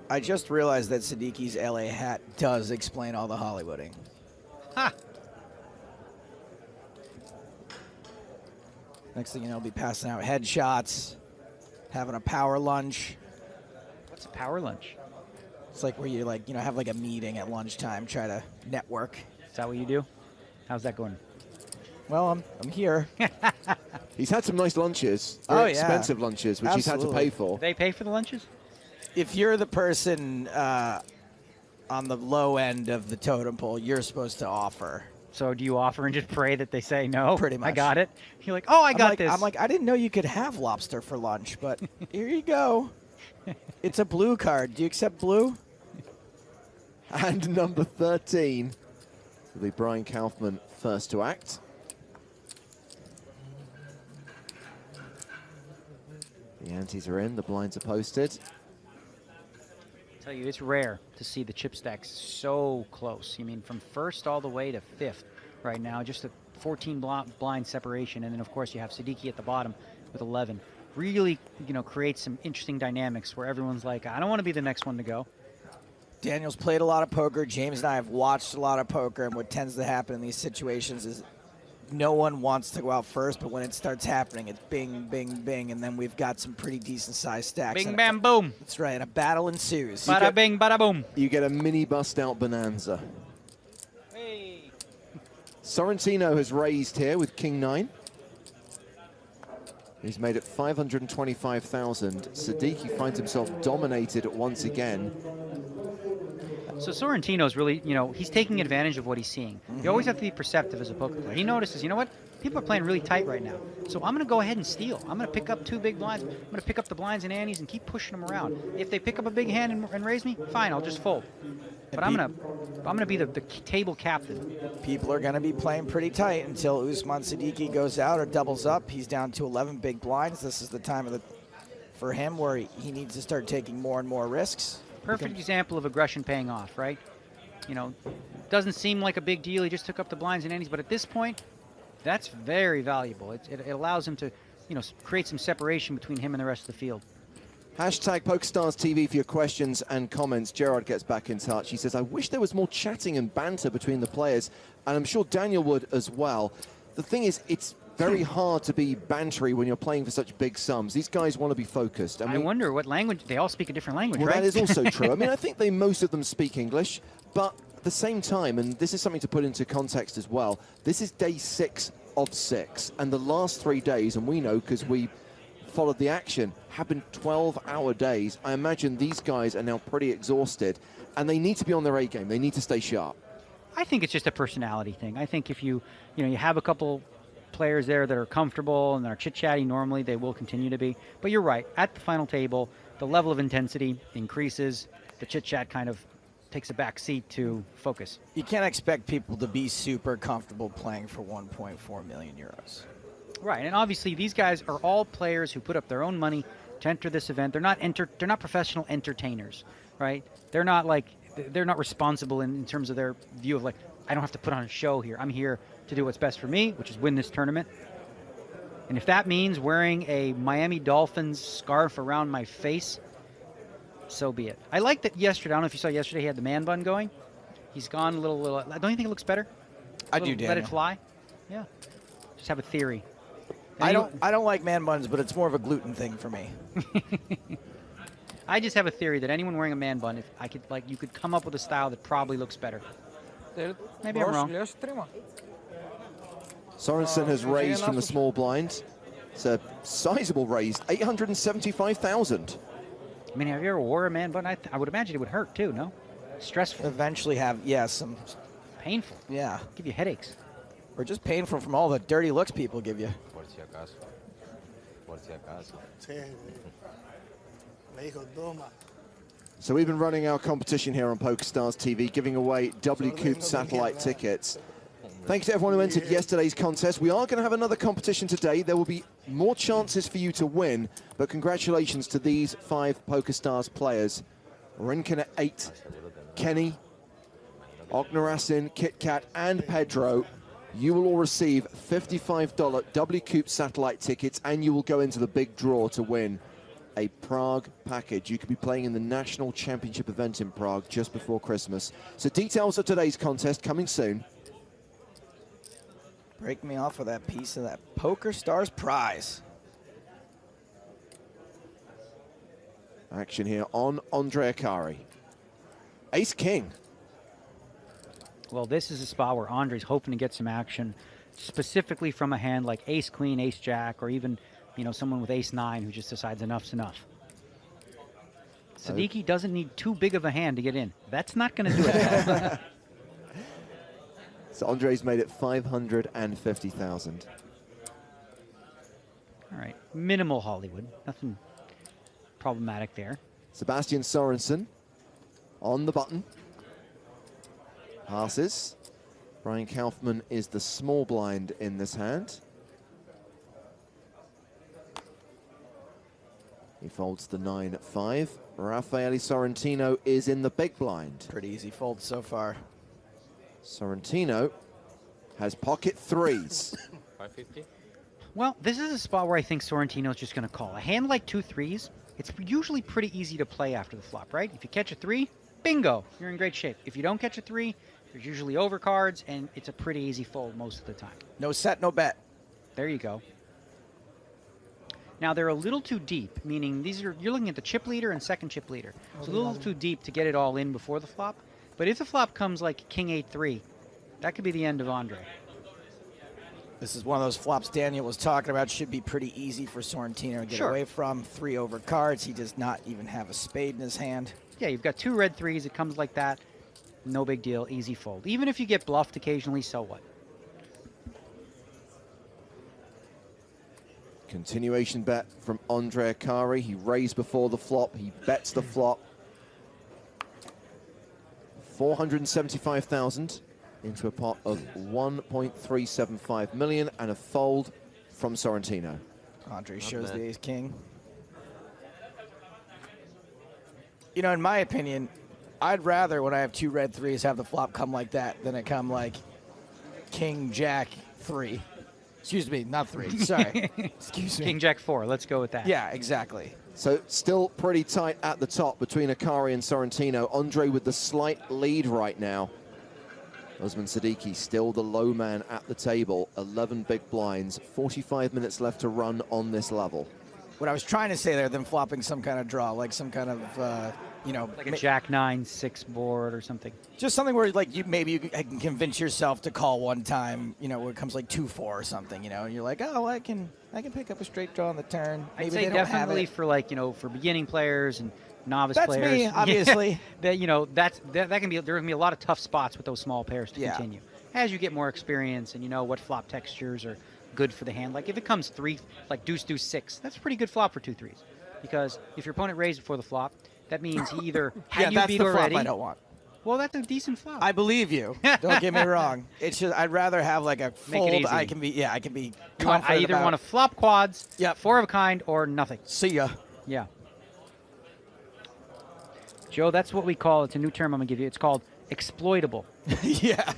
I just realized that Sadiki's LA hat does explain all the Hollywooding. Ha! Next thing you know, I'll be passing out headshots, having a power lunch. What's a power lunch? It's like where you have like a meeting at lunchtime, try to network. Is that what you do? How's that going? Well, I'm here. He's had some nice lunches, Oh, very yeah. expensive lunches, which he's had to Absolutely. pay for. Do they pay for the lunches? If you're the person on the low end of the totem pole, you're supposed to offer. So do you offer and just pray that they say no? Pretty much. I got it. You're like, oh, I got this. I'm like, I didn't know you could have lobster for lunch, but here you go. It's a blue card. Do you accept blue? And number 13 will be Brian Kaufman, first to act. The antes are in, the blinds are posted. I tell you, it's rare to see the chip stacks so close. I mean, from first all the way to fifth right now, just a 14 blind separation. And then, of course, you have Sadiki at the bottom with 11. Really, creates some interesting dynamics where everyone's like, I don't want to be the next one to go. Daniel's played a lot of poker. James and I have watched a lot of poker, and what tends to happen in these situations is no one wants to go out first, but when it starts happening, it's bing, bing, bing, and then we've got some pretty decent-sized stacks. Bing, bam, boom. That's right, and a battle ensues. Bada bing, bada boom. You get a mini bust-out bonanza. Hey. Sorrentino has raised here with King 9. He's made it 525,000. Sadiki finds himself dominated once again. So Sorrentino's really, he's taking advantage of what he's seeing. You always have to be perceptive as a poker player. He notices, you know what? People are playing really tight right now. So I'm going to go ahead and steal. I'm going to pick up 2 big blinds. I'm going to pick up the blinds and antes and keep pushing them around. If they pick up a big hand and raise me, fine, I'll just fold. But I'm gonna be the table captain. People are going to be playing pretty tight until Usman Sadiki goes out or doubles up. He's down to 11 big blinds. This is the time for him where he needs to start taking more and more risks. Perfect example of aggression paying off, right? Doesn't seem like a big deal. He just took up the blinds and antes, but at this point, that's very valuable. It allows him to, create some separation between him and the rest of the field. Hashtag PokerStars TV for your questions and comments. Gerard gets back in touch. He says, I wish there was more chatting and banter between the players, and I'm sure Daniel would as well. The thing is, it's very hard to be bantery when you're playing for such big sums. These guys want to be focused. I wonder what language. They all speak a different language, well, right? That is also true. I mean, I think most of them speak English, but at the same time, and this is something to put into context as well, this is day 6 of 6, and the last 3 days, and we know because we followed the action, have been 12-hour days. I imagine these guys are now pretty exhausted, and they need to be on their A game. They need to stay sharp. I think it's just a personality thing. I think if you have a couple players there that are comfortable and that are chit-chatting normally, they will continue to be. But you're right. At the final table, the level of intensity increases. The chit-chat kind of takes a back seat to focus. You can't expect people to be super comfortable playing for 1.4 million euros. Right, and obviously these guys are all players who put up their own money to enter this event. They're not professional entertainers, right? They're not responsible in terms of their view of like, I don't have to put on a show here. I'm here to do what's best for me, which is win this tournament. And if that means wearing a Miami Dolphins scarf around my face, so be it. I like that yesterday. I don't know if you saw yesterday, he had the man bun going. He's gone a little. Don't you think it looks better? I do, Daniel. Let it fly. Yeah. Just have a theory. I don't like man buns, but it's more of a gluten thing for me. I just have a theory that anyone wearing a man bun, you could come up with a style that probably looks better. Maybe I'm wrong. Sorensen has raised from the small blind. It's a sizable raise, 875,000. I mean, have you ever wore a man bun? I would imagine it would hurt too, no? Stressful. Eventually some... Painful. Yeah. Give you headaches. Or just painful from all the dirty looks people give you. So we've been running our competition here on PokerStars TV, giving away W-Coop satellite tickets. Thanks to everyone who entered yesterday's contest. We are going to have another competition today. There will be more chances for you to win, but congratulations to these 5 PokerStars players. Rinkin at 8, Kenny, Ognarasin, Kit Kat, and Pedro. You will all receive $55 W-Coop satellite tickets, and you will go into the big draw to win a Prague package. You could be playing in the National Championship event in Prague just before Christmas. So details of today's contest coming soon. Break me off with that piece of that PokerStars prize. Action here on Andre Akari. Ace-King. Well, this is a spot where Andre's hoping to get some action, specifically from a hand like Ace-Queen, Ace-Jack, or even, you know, someone with Ace-9 who just decides enough's enough. Siddiqui doesn't need too big of a hand to get in. That's not going to do it. So Andre's made it 550,000. All right, minimal Hollywood, nothing problematic there. Sebastian Sorensen on the button. Passes. Brian Kaufman is the small blind in this hand. He folds the 9-5. Raffaele Sorrentino is in the big blind. Pretty easy fold so far. Sorrentino has pocket threes. 550. Well, this is a spot where I think Sorrentino's just going to call. A hand like 2 3s, it's usually pretty easy to play after the flop, right? If you catch a 3, bingo, you're in great shape. If you don't catch a 3, there's usually overcards, and it's a pretty easy fold most of the time. No set, no bet. There you go. Now, they're a little too deep, meaning you're looking at the chip leader and second chip leader. It's a little too deep to get it all in before the flop. But if the flop comes like King 8-3, that could be the end of Andre. This is one of those flops Daniel was talking about. Should be pretty easy for Sorrentino to get away from. 3 over cards. He does not even have a spade in his hand. Yeah, you've got 2 red 3s. It comes like that. No big deal. Easy fold. Even if you get bluffed occasionally, so what? Continuation bet from Andre Akari. He raised before the flop. He bets the flop. 475,000 into a pot of 1.375 million and a fold from Sorrentino. Andre shows the Ace-King. You know, in my opinion, I'd rather, when I have 2 red 3s, have the flop come like that than it come like King, Jack, 3. Excuse me, not 3, sorry. Excuse me. King, Jack, 4, let's go with that. Yeah, exactly. So still pretty tight at the top between Akari and Sorrentino. Andre with the slight lead right now. Osman Siddiqui still the low man at the table. 11 big blinds, 45 minutes left to run on this level. What I was trying to say there, them flopping some kind of draw, like some kind of, you know. Like a Jack 9-6 board or something. Just something where, like, you can convince yourself to call one time, you know, where it comes like 2-4 or something, you know, and you're like, oh, I can pick up a straight draw on the turn. Maybe I'd say definitely for, like, you know, for beginning players and novice players. That's me, obviously. Yeah, that, you know, that can be, there can be a lot of tough spots with those small pairs to continue. As you get more experience and you know what flop textures are good for the hand. Like if it comes 3, like deuce, deuce, 6, that's a pretty good flop for 2 3s. Because if your opponent raised before the flop, that means he either had you beat already. Flop I don't want. Well, that's a decent flop. I believe you. Don't get me wrong. It's just I'd rather have like a fold. Make it easy. I can be I either want to flop quads, 4 of a kind, or nothing. See ya. Yeah. Joe, that's what we call, it's a new term I'm going to give you. It's called exploitable. Yeah.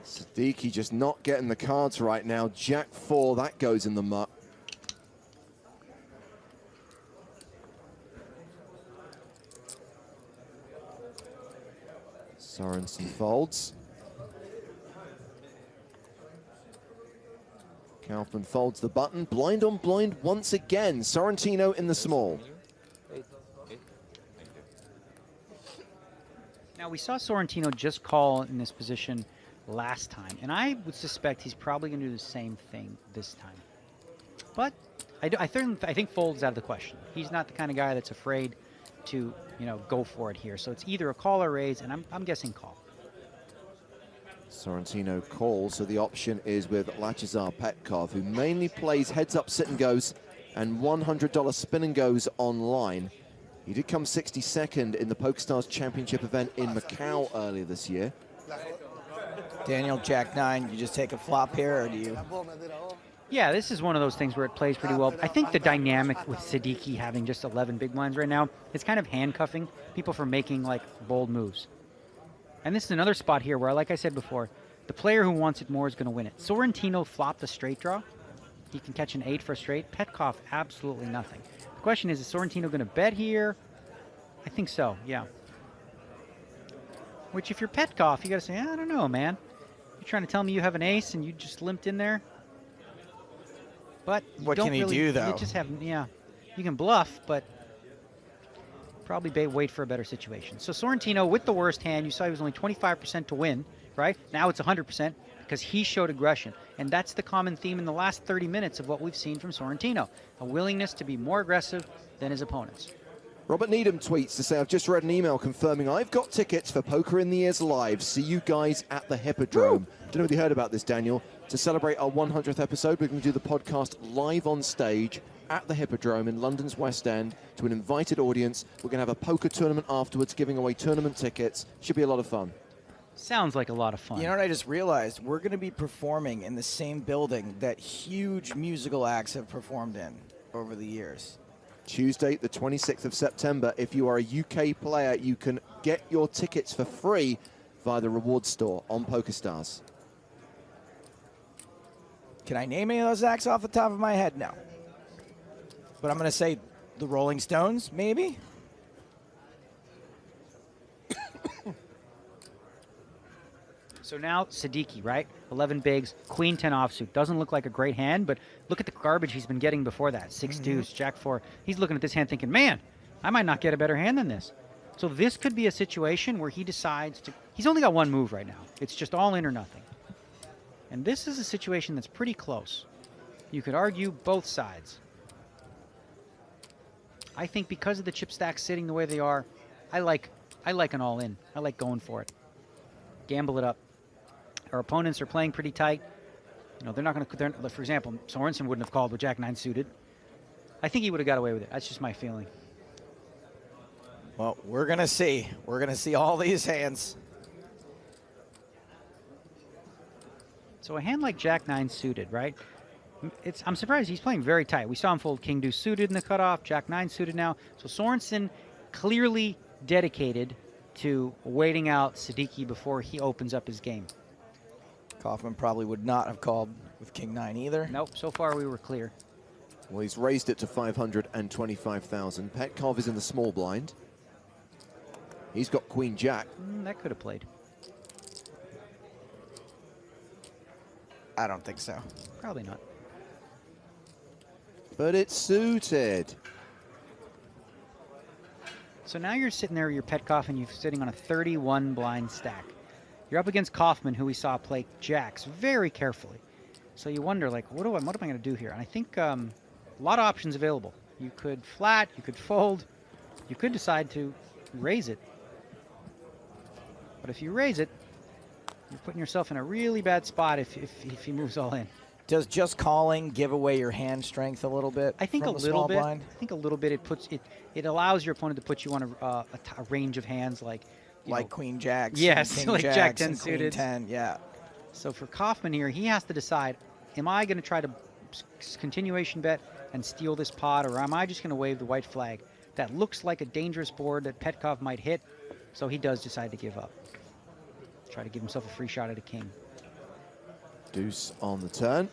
Siddiqui just not getting the cards right now. Jack 4, that goes in the muck. Sorensen folds. Kaufman folds the button. Blind on blind once again. Sorrentino in the small. Now, we saw Sorrentino just call in this position last time, and I would suspect he's probably going to do the same thing this time. But I think fold's out of the question. He's not the kind of guy that's afraid to, you know, go for it here. So it's either a call or raise, and I'm guessing call. Sorrentino calls, so the option is with Lachazar Petkov, who mainly plays heads-up sit-and-goes and $100 spin-and-goes online. He did come 62nd in the PokerStars Championship event in Macau earlier this year. Daniel, Jack 9, you just take a flop here, or do you? Yeah, this is one of those things where it plays pretty well. I think the dynamic with Siddiqui having just 11 big blinds right now, it's kind of handcuffing people from making, like, bold moves. And this is another spot here where, like I said before, the player who wants it more is going to win it. Sorrentino flopped a straight draw. He can catch an 8 for a straight. Petkov, absolutely nothing. The question is Sorrentino going to bet here? I think so, yeah. Which, if you're Petkov, you got to say, I don't know, man. You're trying to tell me you have an ace and you just limped in there? But what can he do, though? You just have, yeah. You can bluff, but probably wait for a better situation. So Sorrentino with the worst hand, you saw he was only 25% to win, right? Now it's 100% because he showed aggression. And that's the common theme in the last 30 minutes of what we've seen from Sorrentino. A willingness to be more aggressive than his opponents. Robert Needham tweets to say, I've just read an email confirming I've got tickets for Poker in the Ears Live. See you guys at the Hippodrome. Don't know if you heard about this, Daniel. To celebrate our 100th episode, we're going to do the podcast live on stage at the Hippodrome in London's West End to an invited audience. We're going to have a poker tournament afterwards, giving away tournament tickets. Should be a lot of fun. Sounds like a lot of fun. You know what I just realized? We're going to be performing in the same building that huge musical acts have performed in over the years. Tuesday, the 26th of September. If you are a UK player, you can get your tickets for free via the reward store on PokerStars. Can I name any of those acts off the top of my head? No. But I'm going to say the Rolling Stones, maybe? So now Siddiqui, right? 11 bigs, queen 10 offsuit. Doesn't look like a great hand, but look at the garbage he's been getting before that. 6 deuce, jack 4. He's looking at this hand thinking, man, I might not get a better hand than this. So this could be a situation where he decides to... He's only got one move right now. It's just all in or nothing. And this is a situation that's pretty close. You could argue both sides. I think because of the chip stacks sitting the way they are, I like an all-in. I like going for it. Gamble it up. Our opponents are playing pretty tight. You know, they're not going to... For example, Sorensen wouldn't have called with Jack 9 suited. I think he would have got away with it. That's just my feeling. Well, we're going to see. We're going to see all these hands. So a hand like Jack 9 suited, right? I'm surprised he's playing very tight. We saw him fold King Deuce suited in the cutoff, Jack 9 suited now. So Sorensen clearly dedicated to waiting out Siddiqui before he opens up his game. Kaufman probably would not have called with King 9 either. Nope, so far we were clear. Well, he's raised it to 525,000. Petkov is in the small blind. He's got Queen Jack. That could have played. I don't think so. Probably not. But it's suited. So now you're sitting there, you're Petkov, and you're sitting on a 31 blind stack. You're up against Kaufman, who we saw play jacks very carefully. So you wonder, like, what am I going to do here? And I think a lot of options available. You could flat, you could fold, you could decide to raise it. But if you raise it, you're putting yourself in a really bad spot if he moves all in. Does just calling give away your hand strength a little bit? I think from a the little small bit. blind? I think a little bit. It allows your opponent to put you on a range of hands like Queen Jacks. Yes, King like Jacks Jack 10 and suited. Queen 10, yeah. So for Kaufman here, he has to decide: am I going to try to continuation bet and steal this pot, or am I just going to wave the white flag? That looks like a dangerous board that Petkov might hit, so he does decide to give up. Try to give himself a free shot at a king. Deuce on the turn.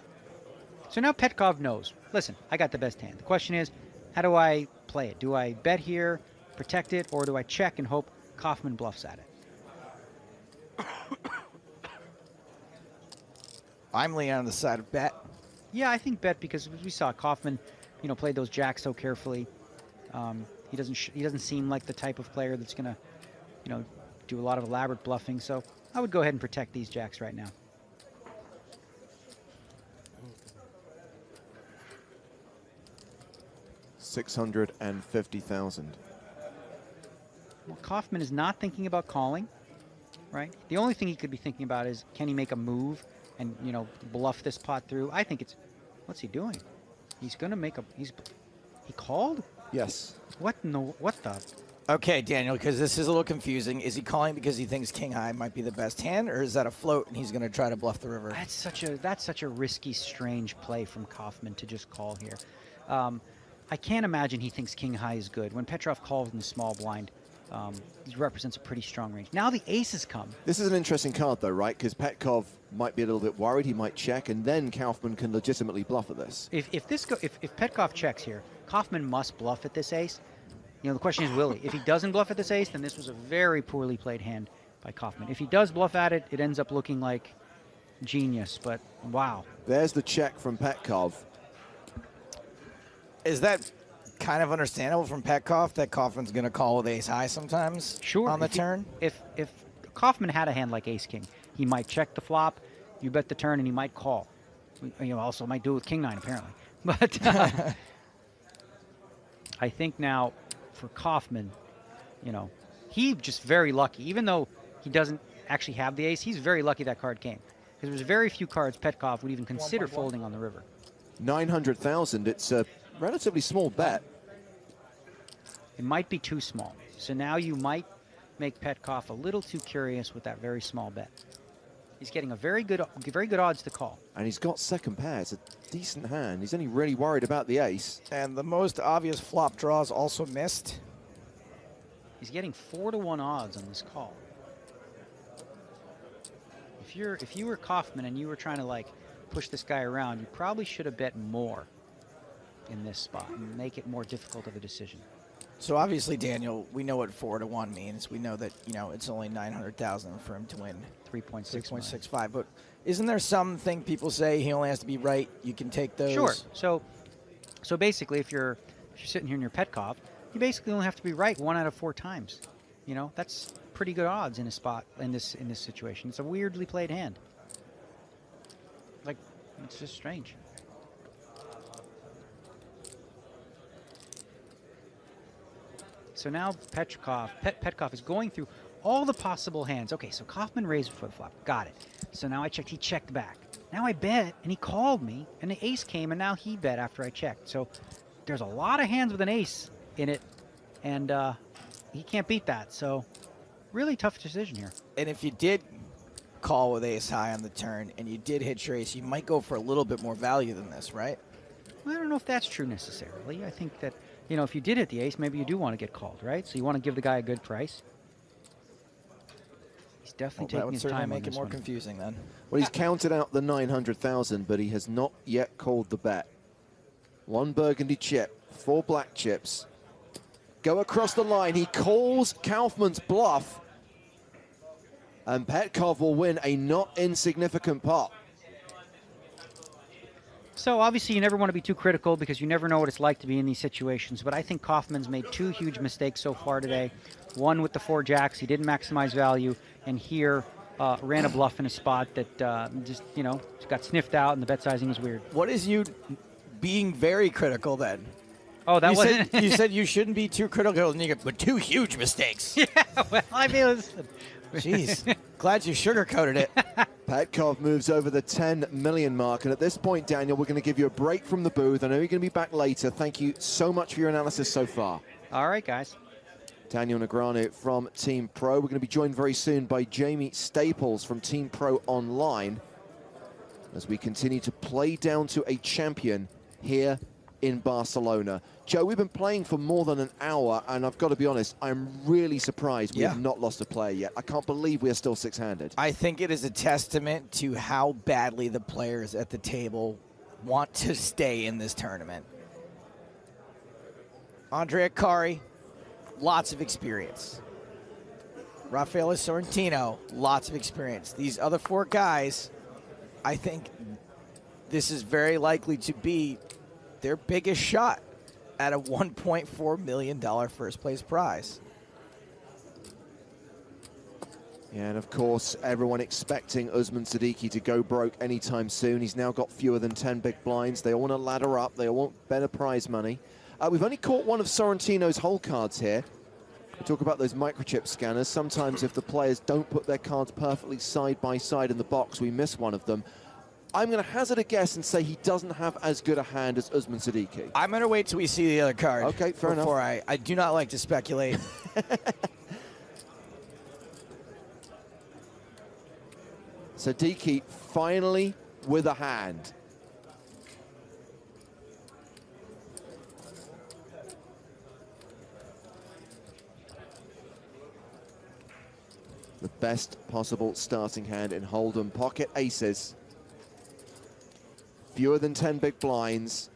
So now Petkov knows, listen, I got the best hand. The question is, how do I play it? Do I bet here, protect it, or do I check and hope Kaufman bluffs at it? I'm leaning on the side of bet. Yeah, I think bet because we saw Kaufman, played those jacks so carefully. He doesn't seem like the type of player that's going to, do a lot of elaborate bluffing. So I would go ahead and protect these jacks right now. $650,000. Well, Kaufman is not thinking about calling, right? The only thing he could be thinking about is, can he make a move and, bluff this pot through? I think it's, what's he doing? He's going to make he called? Yes. What the? Okay, Daniel, because this is a little confusing. Is he calling because he thinks King High might be the best hand, or is that a float and he's going to try to bluff the river? That's such a risky, strange play from Kaufman to just call here. I can't imagine he thinks King High is good. When Petrov calls in the small blind, He represents a pretty strong range. Now the aces come. This is an interesting card, though, right? Because Petkov might be a little bit worried. He might check, and then Kaufman can legitimately bluff at this. If Petkov checks here, Kaufman must bluff at this ace. You know, the question is, will he? If he doesn't bluff at this ace, then this was a very poorly played hand by Kaufman. If he does bluff at it, it ends up looking like genius, but wow. There's the check from Petkov. Is that kind of understandable from Petkov that Kaufman's going to call with ace high sometimes on the turn? If Kaufman had a hand like ace king, he might check the flop, you bet the turn, and he might call. You know, also might do it with king nine apparently. But I think now for Kaufman, you know, he's just very lucky. Even though he doesn't actually have the ace, he's very lucky that card came. Because there's very few cards Petkov would even consider folding on the river. 900,000, it's a relatively small bet. It might be too small. So now you might make Petkov a little too curious with that very small bet. He's getting a very good odds to call. And he's got second pair. It's a decent hand. He's only really worried about the ace. And the most obvious flop draws also missed. He's getting 4-to-1 odds on this call. If you were Kaufman and you were trying to like push this guy around, you probably should have bet more in this spot and make it more difficult of a decision. So obviously, Daniel, we know what 4-to-1 means. We know that, you know, it's only 900,000 for him to win 3.65. But isn't there something people say he only has to be right? You can take those. Sure. So basically, if you're sitting here in your Petkov, you basically only have to be right 1 out of 4 times. You know, that's pretty good odds in a spot in this situation. It's a weirdly played hand. Like, it's just strange. So now Petkov is going through all the possible hands. Okay, so Kaufman raised before the flop. Got it. So now I checked. He checked back. Now I bet, and he called me, and the ace came, and now he bet after I checked. So there's a lot of hands with an ace in it, and he can't beat that. So really tough decision here. And if you did call with ace high on the turn, and you did hit your ace, you might go for a little bit more value than this, right? Well, I don't know if that's true necessarily. I think that, you know, if you did hit the ace, maybe you do want to get called, right? So you want to give the guy a good price. He's definitely taking his time on this one. That would certainly make it more confusing then. Well, he's counted out the 900,000, but he has not yet called the bet. 1 burgundy chip, 4 black chips. Go across the line. He calls Kaufman's bluff. And Petkov will win a not insignificant pot. So obviously you never want to be too critical because you never know what it's like to be in these situations. But I think Kaufman's made 2 huge mistakes so far today. One with the 4 jacks, he didn't maximize value, and here ran a bluff in a spot that just, you know, got sniffed out, and the bet sizing was weird. What is you being very critical then? Oh, that wasn't. You said you shouldn't be too critical, and you get but 2 huge mistakes. Yeah, well, I mean, listen. Jeez, glad you sugarcoated it. Petkov moves over the 10 million mark, and at this point, Daniel, we're going to give you a break from the booth. I know you're going to be back later. Thank you so much for your analysis so far. All right, guys. Daniel Negreanu from Team Pro. We're going to be joined very soon by Jamie Staples from Team Pro Online as we continue to play down to a champion here in Barcelona. Joe, we've been playing for more than an hour, and I've got to be honest, I'm really surprised we have not lost a player yet. I can't believe we are still 6-handed. I think it is a testament to how badly the players at the table want to stay in this tournament. Andrea Cari, lots of experience. Rafael Sorrentino, lots of experience. These other 4 guys, I think this is very likely to be their biggest shot at a $1.4 million first place prize. Yeah, and of course, everyone expecting Usman Siddiqui to go broke anytime soon. He's now got fewer than 10 big blinds. They all want to ladder up. They all want better prize money. We've only caught one of Sorrentino's hole cards here. We talk about those microchip scanners. Sometimes if the players don't put their cards perfectly side by side in the box, we miss one of them. I'm going to hazard a guess and say he doesn't have as good a hand as Usman Siddiqui. I'm going to wait till we see the other card. Okay, fair enough. Before I do not like to speculate. Siddiqui finally with a hand. The best possible starting hand in Hold'em. Pocket aces. Fewer than 10 big blinds.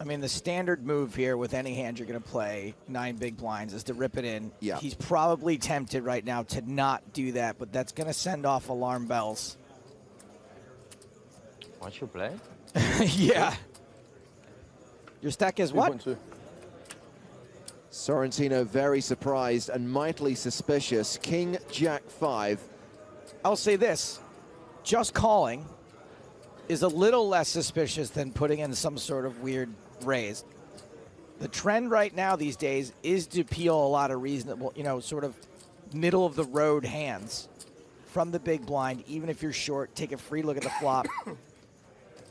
I mean, the standard move here with any hand you're going to play, 9 big blinds, is to rip it in. Yeah. He's probably tempted right now to not do that, but that's going to send off alarm bells. Once you play? Yeah. Your stack is what? 3.2. Sorrentino very surprised and mightily suspicious. King, Jack 5. I'll say this. Just calling is a little less suspicious than putting in some sort of weird raise. The trend right now these days is to peel a lot of reasonable, you know, sort of middle of the road hands from the big blind, even if you're short. Take a free look at the flop.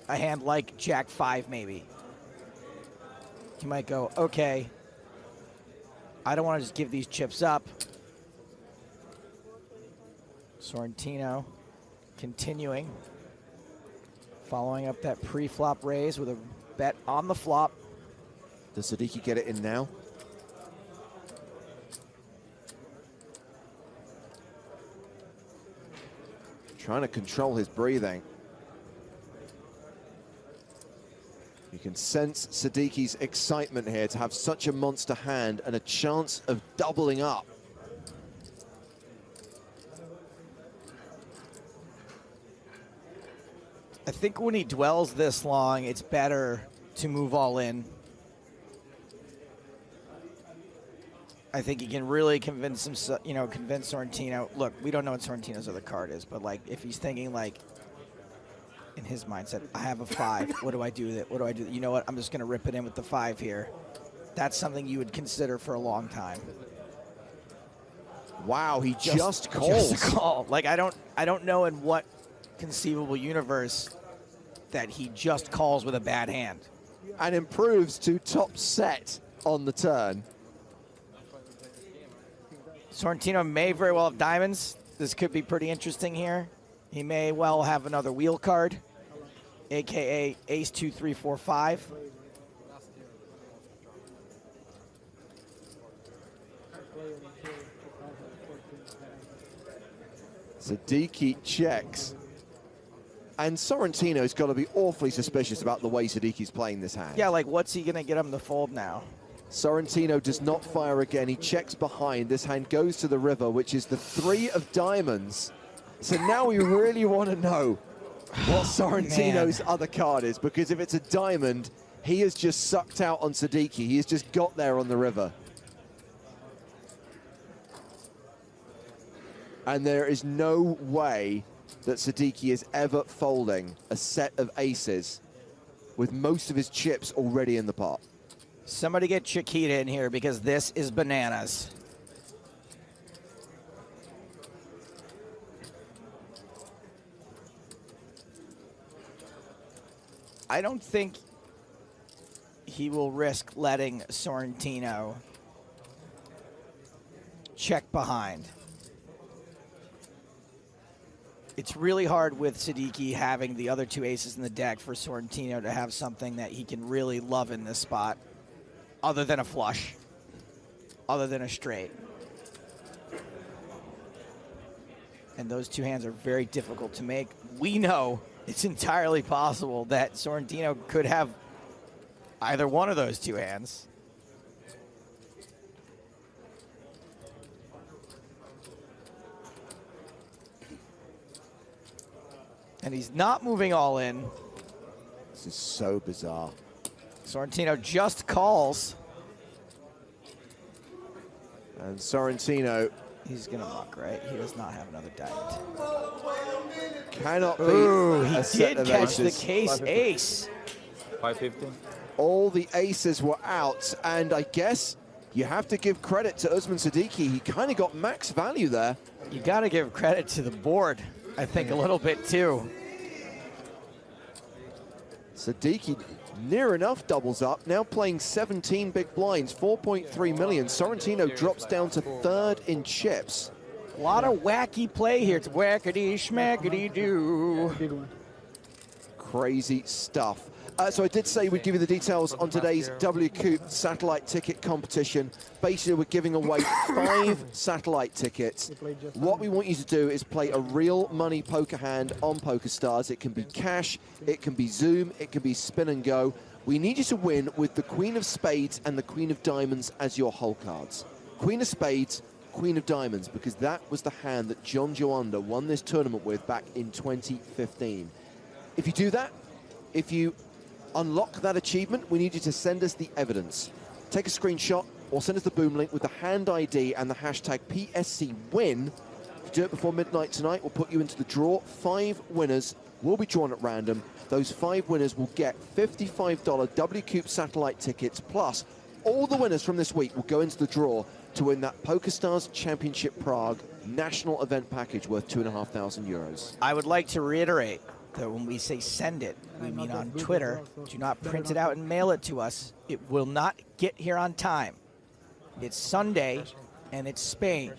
A hand like Jack 5 maybe. You might go, okay, I don't want to just give these chips up. Sorrentino continuing. Following up that pre-flop raise with a bet on the flop. Does Sadiki get it in now? Trying to control his breathing. You can sense Sadiki's excitement here to have such a monster hand and a chance of doubling up. I think when he dwells this long, it's better to move all in. I think he can really convince him, you know, convince Sorrentino. Look, we don't know what Sorrentino's other card is, but like if he's thinking like in his mindset, I have a 5. What do I do with it? What do I do? You know what? I'm just going to rip it in with the 5 here. That's something you would consider for a long time. Wow, he just calls. Just a call. Like I don't know in what conceivable universe that he just calls with a bad hand. And improves to top set on the turn. Sorrentino may very well have diamonds. This could be pretty interesting here. He may well have another wheel card, aka ace 2, 3, 4, 5. Sadiki checks. And Sorrentino's got to be awfully suspicious about the way Sadiki's playing this hand. Yeah, like what's he going to get him to fold now? Sorrentino does not fire again. He checks behind. This hand goes to the river, which is the 3 of diamonds. So now we really want to know what Sorrentino's other card is, because if it's a diamond, he has just sucked out on Sadiki. He has just got there on the river. And there is no way that Sadiki is ever folding a set of aces with most of his chips already in the pot. Somebody get Chiquita in here because this is bananas. I don't think he will risk letting Sorrentino check behind. It's really hard with Sadiki having the other 2 aces in the deck for Sorrentino to have something that he can really love in this spot, other than a flush, other than a straight. And those 2 hands are very difficult to make. We know it's entirely possible that Sorrentino could have either one of those 2 hands. And he's not moving all in. This is so bizarre. Sorrentino just calls. And Sorrentino He's going to muck, right? He does not have another diamond. cannot beat Ooh, he a set did of catch the aces. case ace. 550. All the aces were out, and I guess you have to give credit to Usman Sadiki. He kind of got max value there. You got to give credit to the board, I think, a little bit too. Sadiki near enough doubles up, now playing 17 big blinds, 4.3 million. Sorrentino drops down to 3rd in chips. A lot of wacky play here. It's whackity schmackity doo. Big one. Crazy stuff. So I did say we'd give you the details on today's WCOOP satellite ticket competition. Basically, we're giving away 5 satellite tickets. What we want you to do is play a real money poker hand on PokerStars. It can be cash, it can be Zoom, it can be spin and go. We need you to win with the Queen of Spades and the Queen of Diamonds as your hole cards. Queen of Spades, Queen of Diamonds, because that was the hand that John Joanda won this tournament with back in 2015. If you do that, if you unlock that achievement, we need you to send us the evidence. Take a screenshot or send us the boom link with the hand ID and the hashtag PSC win. If you do it before midnight tonight, we'll put you into the draw. 5 winners will be drawn at random. Those 5 winners will get $55 WCOOP satellite tickets, plus all the winners from this week will go into the draw to win that PokerStars Championship Prague national event package worth €2,500. I would like to reiterate that when we say send it, we mean on Twitter. Do not print it out and mail it to us. It will not get here on time. It's Sunday, and it's Spain.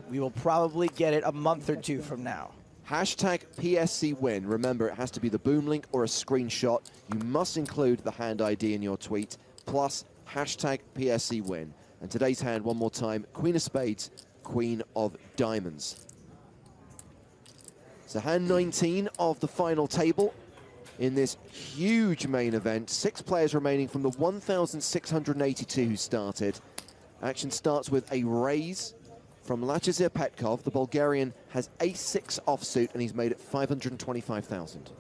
We will probably get it a month or 2 from now. Hashtag PSC win. Remember, it has to be the boom link or a screenshot. You must include the hand ID in your tweet, plus hashtag PSC win. And today's hand, one more time, Queen of Spades, Queen of Diamonds. So hand 19 of the final table in this huge main event. 6 players remaining from the 1,682 who started. Action starts with a raise from Lachazir Petkov. The Bulgarian has ace-6 offsuit, and he's made it 525,000.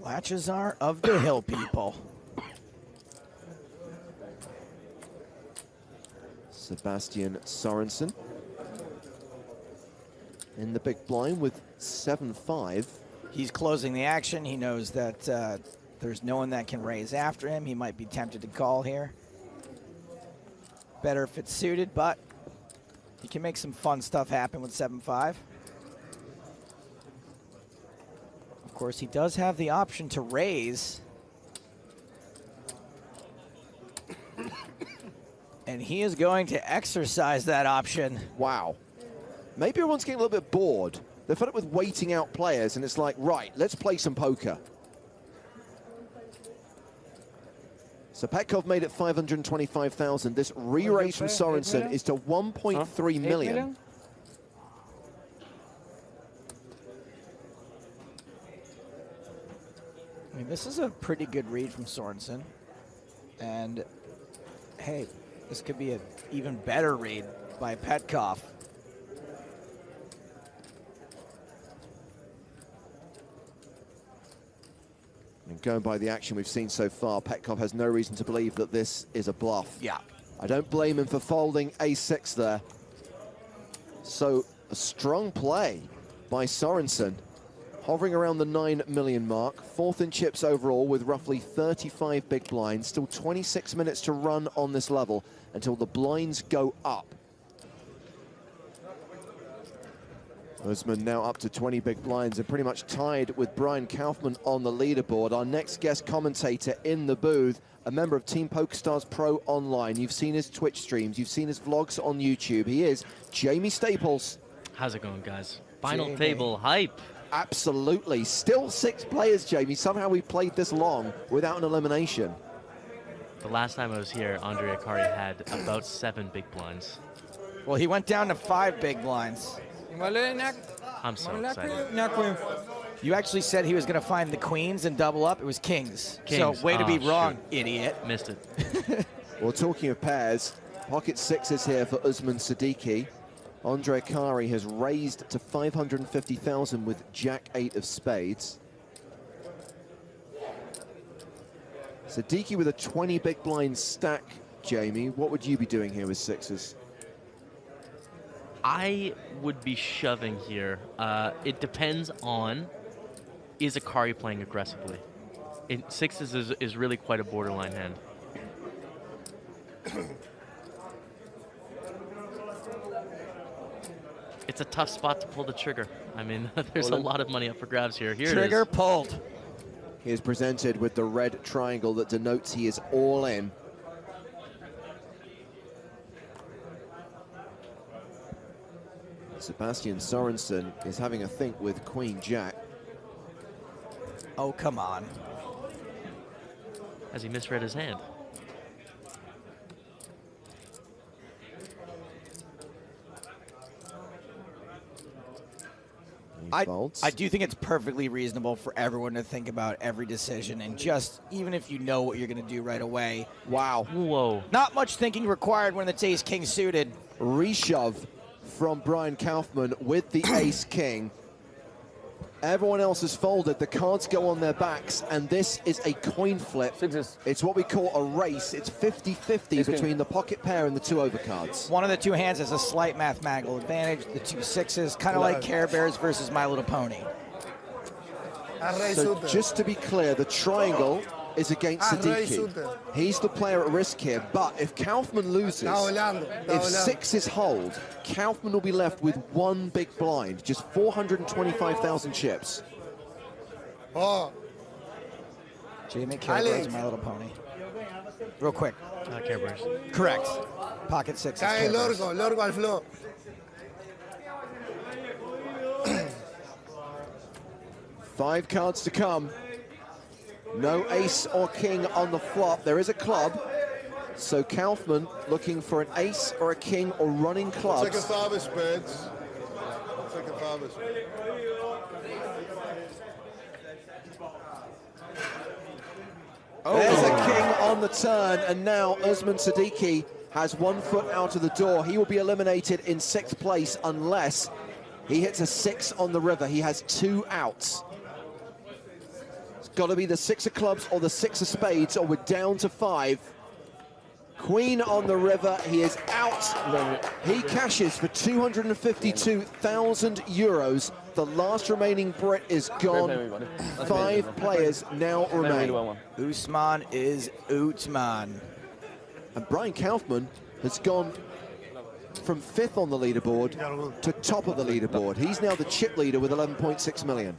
Lachazar of the Hill people. Sebastian Sorensen in the big blind with 7-5. He's closing the action. He knows that there's no one that can raise after him. He might be tempted to call here. Better if it's suited, but he can make some fun stuff happen with 7-5. Of course, he does have the option to raise. And he is going to exercise that option. Wow. Maybe everyone's getting a little bit bored. They're fed up with waiting out players, and it's like, right, let's play some poker. So Petkov made it 525,000. This re-raise from Sorensen is to 1.3 million. I mean, this is a pretty good read from Sorensen. And, hey, this could be an even better read by Petkov. And going by the action we've seen so far, Petkov has no reason to believe that this is a bluff. Yeah. I don't blame him for folding ace-6 there. So a strong play by Sorensen, hovering around the 9 million mark, 4th in chips overall with roughly 35 big blinds. Still 26 minutes to run on this level until the blinds go up. Usman now up to 20 big blinds and pretty much tied with Brian Kaufman on the leaderboard. Our next guest commentator in the booth, a member of Team PokerStars Pro Online. You've seen his Twitch streams, you've seen his vlogs on YouTube. He is Jamie Staples. How's it going, guys? Final Jamie. table hype. Absolutely. Still 6 players, Jamie. Somehow we played this long without an elimination. The last time I was here, Andre Akari had about 7 big blinds. Well, he went down to 5 big blinds. I'm so excited. You actually said he was going to find the queens and double up. It was kings. Kings. So way to be Oh, wrong, shoot. idiot. Missed it. Well, talking of pairs, pocket 6s here for Usman Siddiqui. Andre Akari has raised to 550,000 with Jack-8 of spades. Siddiqui with a 20 big blind stack, Jamie. What would you be doing here with 6s? I would be shoving here. It depends on, is Akari playing aggressively? 6s is really quite a borderline hand. It's a tough spot to pull the trigger. I mean, there's a lot of money up for grabs here. Here Trigger it is. pulled. He is presented with the red triangle that denotes he is all in. Sebastian Sorensen is having a think with Queen Jack. Oh, come on. As he misread his hand. I do think it's perfectly reasonable for everyone to think about every decision and just, even if you know what you're going to do right away. Wow. Whoa. Not much thinking required when it's ace-king suited. Reshove from Brian Kaufman with the ace-king. Everyone else has folded. The cards go on their backs, and this is a coin flip. Sixes. It's what we call a race. It's 50-50 between the pocket pair and the two overcards. One of the two hands has a slight mathematical advantage. The two sixes, kind of like Care Bears versus My Little Pony. So just to be clear, the triangle is against Siddiqui. He's the player at risk here, but if Kaufman loses, if sixes hold, Kaufman will be left with one big blind, just 425,000 chips. Oh. Jamie Care Bears, My Little Pony. Real quick. Care Bears. Correct. Pocket sixes. Care Bears. Lorgo al floor. 5 cards to come. No ace or king on the flop. There is a club. So Kaufman looking for an ace or a king or running clubs. Take a five of spades. Take a five of spades. There's a king on the turn, and now Usman Siddiqui has 1 foot out of the door. He will be eliminated in 6th place unless he hits a 6 on the river. He has 2 outs. Got to be the 6 of clubs or the 6 of spades, or we're down to 5. Queen on the river, he is out. He cashes for 252,000 euros. The last remaining Brit is gone. 5 players now remain. Usman is Usman. And Brian Kaufman has gone from 5th on the leaderboard to top of the leaderboard. He's now the chip leader with 11.6 million.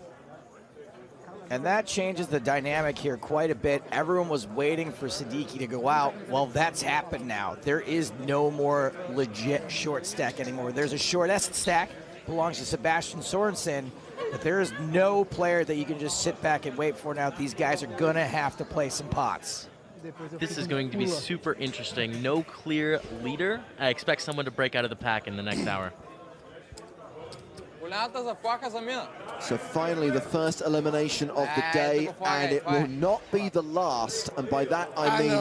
And that changes the dynamic here quite a bit. Everyone was waiting for Siddiqui to go out. Well, that's happened now. There is no more legit short stack anymore. There's a short S stack, belongs to Sebastian Sorensen, but there is no player that you can just sit back and wait for now. These guys are going to have to play some pots. This is going to be super interesting. No clear leader. I expect someone to break out of the pack in the next hour. So finally, the first elimination of the day, and it will not be the last. And by that, I mean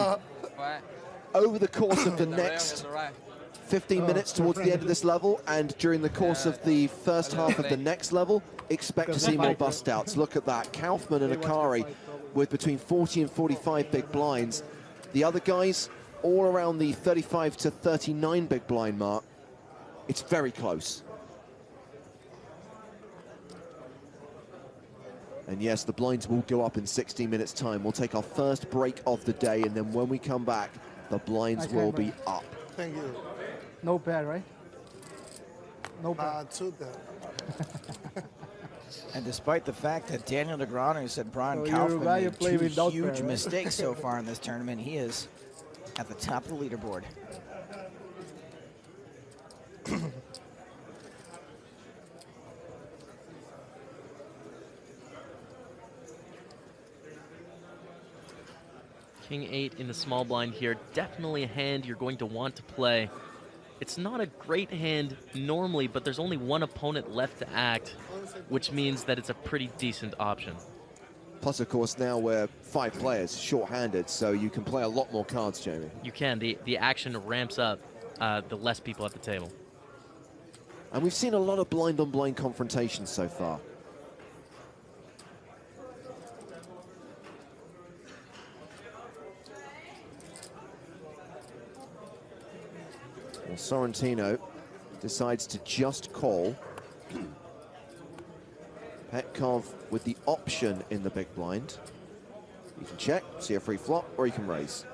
over the course of the next 15 minutes towards the end of this level, and during the course of the first half of the next level, expect to see more bust outs. Look at that. Kaufman and Akari with between 40 and 45 big blinds. The other guys all around the 35 to 39 big blind mark. It's very close. And yes, the blinds will go up in 16 minutes' time. We'll take our first break of the day, and then when we come back, the blinds will be up. Thank you. No pair, right? No pair. And despite the fact that Daniel Negreanu said Brian Kaufman made 2 huge mistakes so far in this tournament, he is at the top of the leaderboard. King 8 in the small blind here. Definitely a hand you're going to want to play. It's not a great hand normally, but there's only one opponent left to act, which means that it's a pretty decent option. Plus, of course, now we're 5 players, short-handed, so you can play a lot more cards, Jamie. You can. The action ramps up the less people at the table. And we've seen a lot of blind-on-blind confrontations so far. Well, Sorrentino decides to just call. Petkov with the option in the big blind. You can check, see a free flop, or you can raise.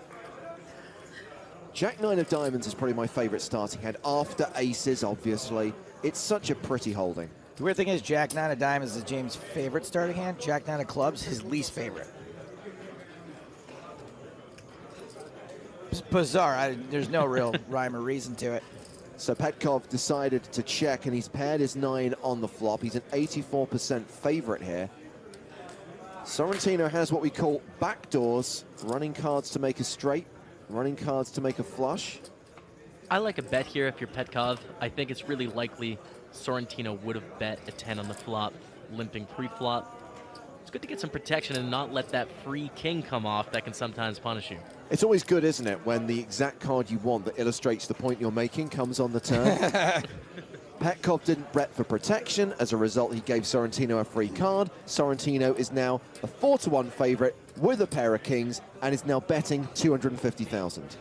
Jack 9 of diamonds is probably my favorite starting hand, after aces, obviously. It's such a pretty holding. The weird thing is Jack 9 of diamonds is James' favorite starting hand. Jack 9 of clubs, his least favorite. It's bizarre. There's no real rhyme or reason to it. So Petkov decided to check, and he's paired his 9 on the flop. He's an 84% favorite here. Sorrentino has what we call backdoors, running cards to make a straight, running cards to make a flush. I like a bet here if you're Petkov. I think it's really likely Sorrentino would have bet a 10 on the flop, limping pre-flop. It's good to get some protection and not let that free king come off that can sometimes punish you. It's always good, isn't it, when the exact card you want that illustrates the point you're making comes on the turn. Petkov didn't bet for protection. As a result, he gave Sorrentino a free card. Sorrentino is now a 4-to-1 favorite with a pair of kings and is now betting 250,000.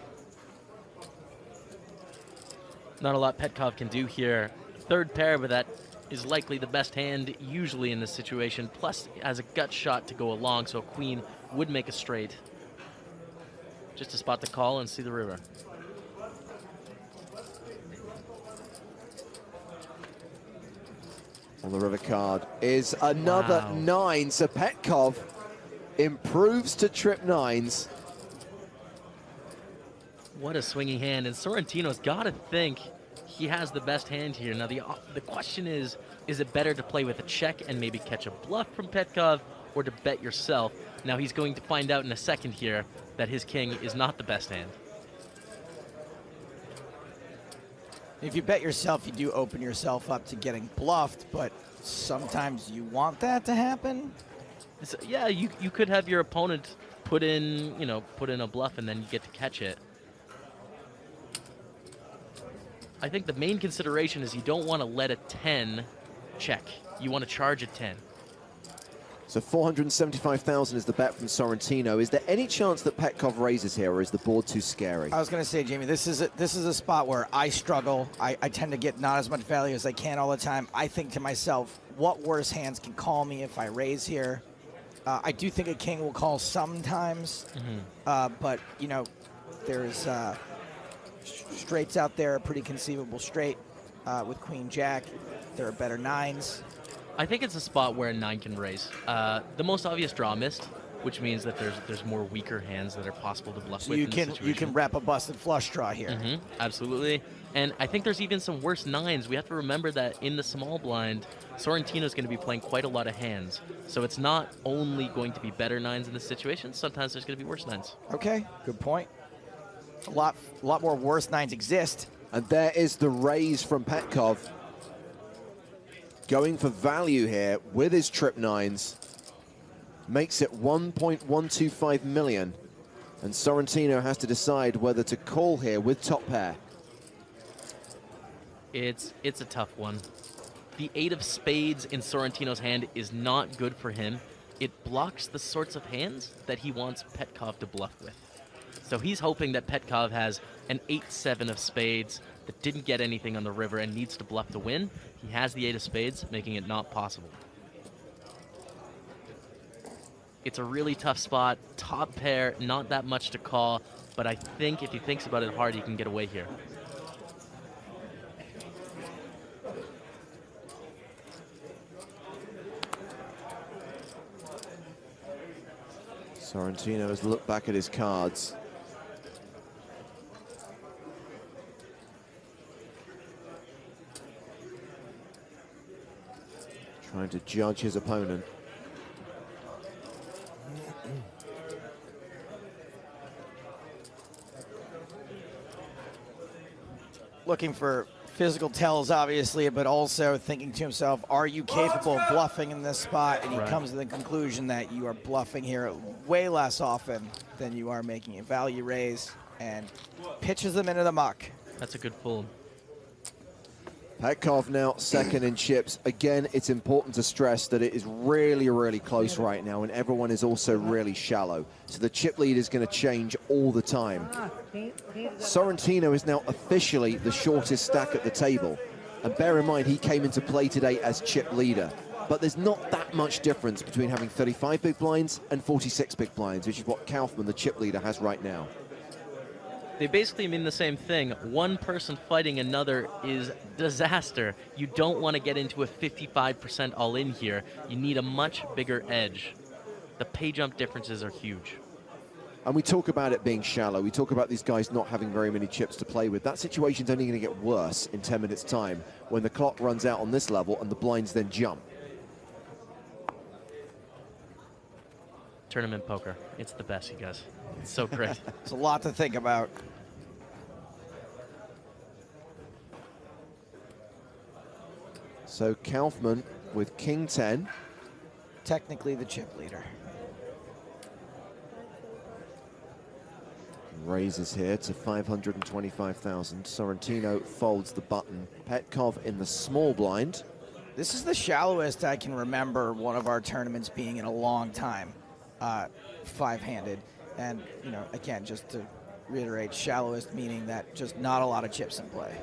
Not a lot Petkov can do here. Third pair, but that is likely the best hand usually in this situation. Plus, has a gut shot to go along, so a queen would make a straight. Just to spot the call and see the river. On the river card is another 9. So Petkov improves to trip 9s. What a swinging hand, and Sorrentino's got to think he has the best hand here. Now the question is it better to play with a check and maybe catch a bluff from Petkov, or to bet yourself? Now he's going to find out in a second here that his king is not the best hand. If you bet yourself, you do open yourself up to getting bluffed, but sometimes you want that to happen. So, yeah, you could have your opponent put in a bluff and then you get to catch it. I think the main consideration is you don't want to let a 10 check. You want to charge a 10. So 475,000 is the bet from Sorrentino. Is there any chance that Petkov raises here, or is the board too scary? I was going to say, Jamie, this is a spot where I struggle. I tend to get not as much value as I can all the time. I think to myself, what worse hands can call me if I raise here? I do think a king will call sometimes, but you know, there's straights out there, a pretty conceivable straight with queen jack. There are better 9s. I think it's a spot where a 9 can raise. The most obvious draw missed, which means that there's more weaker hands that are possible to bluff So with. you can rep a busted flush draw here. Absolutely. And I think there's even some worse 9s. We have to remember that in the small blind, Sorrentino's going to be playing quite a lot of hands. So it's not only going to be better 9s in this situation. Sometimes there's going to be worse 9s. Okay, good point. A lot more worse 9s exist. And there is the raise from Petkov. Going for value here with his trip 9s. Makes it 1.125 million. And Sorrentino has to decide whether to call here with top pair. It's a tough one. The 8 of spades in Sorrentino's hand is not good for him. It blocks the sorts of hands that he wants Petkov to bluff with. So he's hoping that Petkov has an 8-7 of spades that didn't get anything on the river and needs to bluff to win. He has the 8 of spades, making it not possible. It's a really tough spot. Top pair, not that much to call, but I think if he thinks about it hard, he can get away here. Sorrentino has looked back at his cards. Trying to judge his opponent. Looking for physical tells, obviously, but also thinking to himself, are you capable of bluffing in this spot? And he comes to the conclusion that you are bluffing here way less often than you are making a value raise, and pitches them into the muck. That's a good fold. Petkov now second in chips. Again, it's important to stress that it is really, really close right now, and everyone is also really shallow. So the chip lead is going to change all the time. Sorrentino is now officially the shortest stack at the table. And bear in mind, he came into play today as chip leader. But there's not that much difference between having 35 big blinds and 46 big blinds, which is what Kaufman, the chip leader, has right now. They basically mean the same thing. One person fighting another is disaster. You don't want to get into a 55% all-in here. You need a much bigger edge. The pay jump differences are huge. And we talk about it being shallow. We talk about these guys not having very many chips to play with. That situation's only going to get worse in 10 minutes' time when the clock runs out on this level and the blinds then jump. Tournament poker. It's the best, you guys. It's so great. It's a lot to think about. So Kaufman with King 10. Technically the chip leader. Raises here to 525,000. Sorrentino folds the button. Petkov in the small blind. This is the shallowest I can remember one of our tournaments being in a long time, five-handed. And, you know, again, just to reiterate, shallowest meaning that just not a lot of chips in play.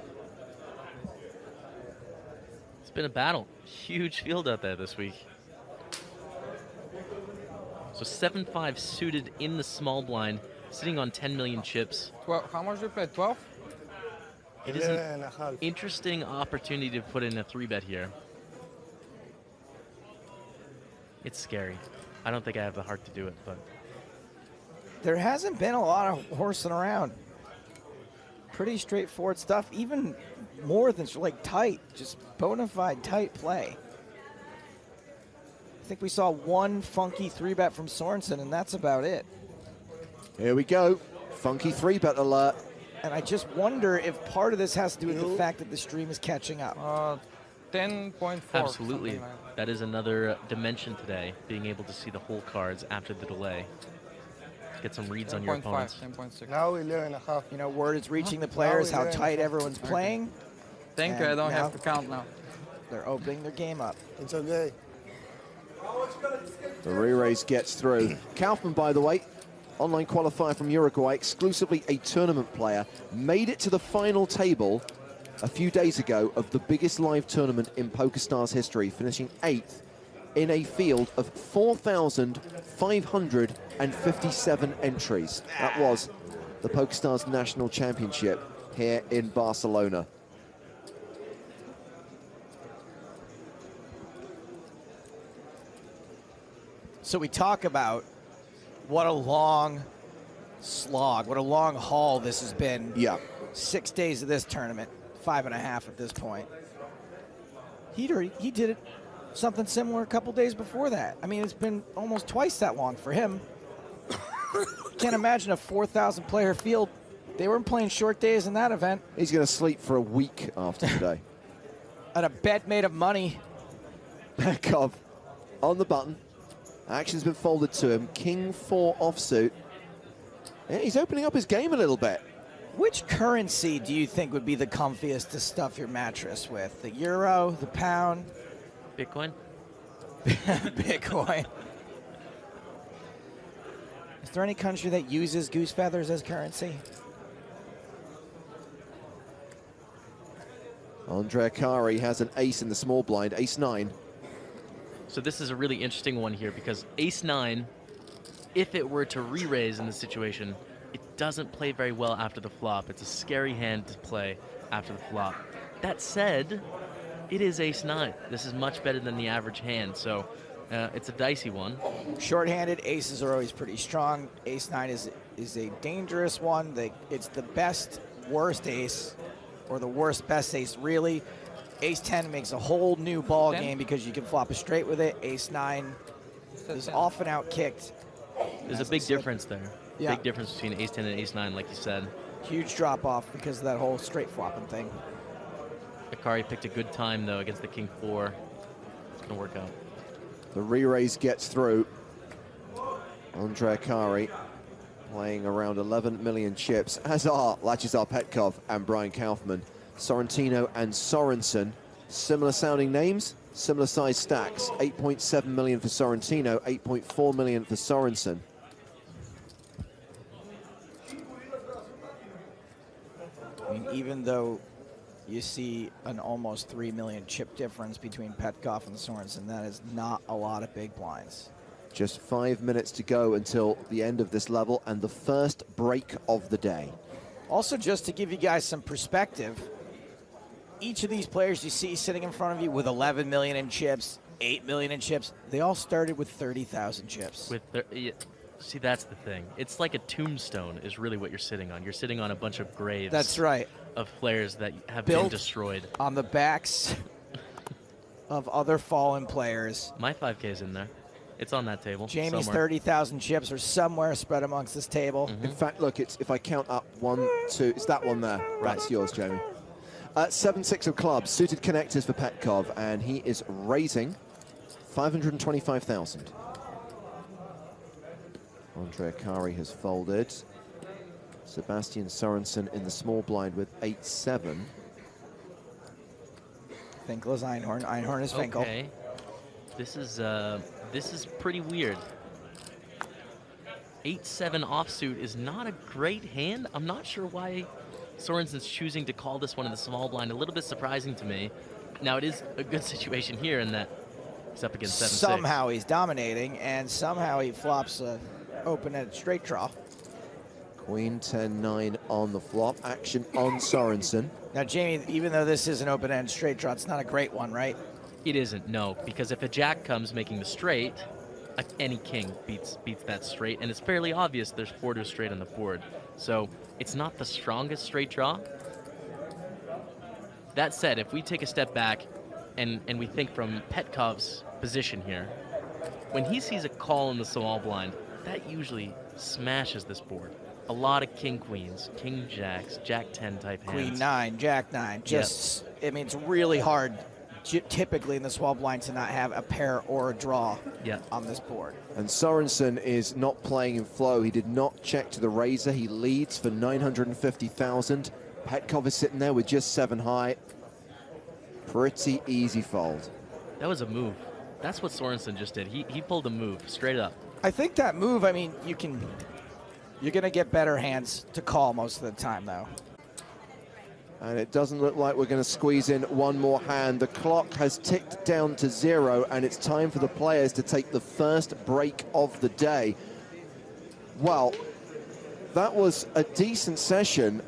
It's been a battle. Huge field out there this week. So 7-5 suited in the small blind, sitting on 10 million chips. 12. How much do you play? 12? It is an interesting opportunity to put in a 3-bet here. It's scary. I don't think I have the heart to do it, but There hasn't been a lot of horsing around. Pretty straightforward stuff, even more than like tight, just bona fide tight play. I think we saw one funky 3-bet from Sorensen, and that's about it. Here we go. Funky 3-bet alert. And I just wonder if part of this has to do with the fact that the stream is catching up. 10.4. absolutely. Something like That is another dimension today, being able to see the whole cards after the delay. Get some reads on your 10.5, opponents. 10.6. Now 11.5. You know, word is reaching the players how tight everyone's playing. Thank you. I And don't now have to count now. They're opening their game up. It's okay. The re-raise gets through. Kaufman, by the way, online qualifier from Uruguay, exclusively a tournament player, made it to the final table a few days ago of the biggest live tournament in PokerStars history, finishing 8th in a field of 4,557 entries. That was the PokerStars National Championship here in Barcelona. So we talk about what a long slog, what a long haul this has been. Yeah. 6 days of this tournament, 5.5 at this point. He did it something similar a couple days before that. I mean, it's been almost twice that long for him. Can't imagine a 4,000 player field. They weren't playing short days in that event. He's going to sleep for a week after today. And a bet made of money. Petkov on the button. Action's been folded to him. King 4 offsuit. Yeah, he's opening up his game a little bit. Which currency do you think would be the comfiest to stuff your mattress with? The euro, the pound? Bitcoin? Bitcoin. Is there any country that uses goose feathers as currency? Andre Akari has an ace in the small blind, ace 9. So this is a really interesting one here because ace-9, if it were to re-raise in this situation, it doesn't play very well after the flop. It's a scary hand to play after the flop. That said, it is ace-9. This is much better than the average hand, so it's a dicey one. Short-handed aces are always pretty strong. Ace-9 is a dangerous one. It's the best, worst ace, or the worst, best ace, really. Ace-10 makes a whole new ball game because you can flop a straight with it. Ace-9 is often out-kicked. There's a big difference there. Yeah. Big difference between ace-10 and ace-9, like you said. Huge drop-off because of that whole straight flopping thing. Akari picked a good time, though, against the king 4. It's going to work out. The re-raise gets through. Andre Akari playing around 11 million chips, as are Lachizar Petkov and Brian Kaufman. Sorrentino and Sorensen, similar sounding names, similar size stacks. 8.7 million for Sorrentino, 8.4 million for Sorensen. I mean, even though you see an almost 3 million chip difference between Petkov and Sorensen, that is not a lot of big blinds. Just 5 minutes to go until the end of this level and the first break of the day. Also, just to give you guys some perspective, each of these players you see sitting in front of you with 11 million in chips, 8 million in chips, they all started with 30,000 chips. See, that's the thing. It's like a tombstone is really what you're sitting on. You're sitting on a bunch of graves. That's right. Of players that have Built been destroyed. On the backs of other fallen players. My 5K's in there. It's on that table. Jamie's somewhere. 30,000 chips are somewhere spread amongst this table. In fact, look, it's if I count up 1, 2, it's that one there. Right. That's yours, Jamie. 7-6 of clubs, suited connectors for Petkov, and he is raising 525,000. Andre Akari has folded. Sebastian Sorensen in the small blind with 8-7. Finkel is Einhorn. Einhorn is Finkel. Okay. This is pretty weird. 8-7 offsuit is not a great hand. I'm not sure why Sorensen's choosing to call this one in the small blind. A little bit surprising to me. Now, it is a good situation here in that he's up against 7-6. Somehow he's dominating, and somehow he flops an open-ended straight draw. Queen 10-9 on the flop. Action on Sorensen. Now, Jamie, even though this is an open-ended straight draw, it's not a great one, right? It isn't, no, because if a jack comes making the straight, any king beats that straight, and it's fairly obvious there's 4 to a straight on the board. So it's not the strongest straight draw. That said, if we take a step back and we think from Petkov's position here, when he sees a call in the small blind, that usually smashes this board. A lot of king queens, king jacks, jack 10 type hands. Queen 9, jack 9. Just, I mean, it's really hard typically in the small blind to not have a pair or a draw on this board. And Sorensen is not playing in flow. He did not check to the razor. He leads for 950,000. Petkov is sitting there with just 7 high. Pretty easy fold. That was a move. That's what Sorensen just did. He pulled a move straight up. I think that move, I mean, you're going to get better hands to call most of the time, though. And it doesn't look like we're going to squeeze in one more hand. The clock has ticked down to 0, and it's time for the players to take the first break of the day. Well, that was a decent session.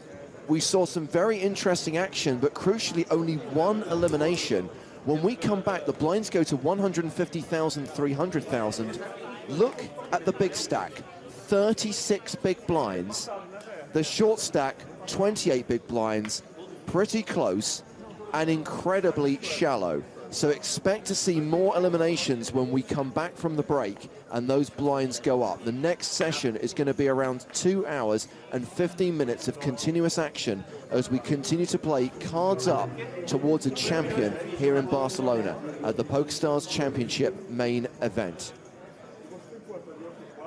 We saw some very interesting action, but crucially only one elimination. When we come back, the blinds go to 150,000, 300,000. Look at the big stack, 36 big blinds. The short stack, 28 big blinds. Pretty close and incredibly shallow. So expect to see more eliminations when we come back from the break and those blinds go up. The next session is going to be around 2 hours and 15 minutes of continuous action as we continue to play cards up towards a champion here in Barcelona at the PokerStars Championship main event.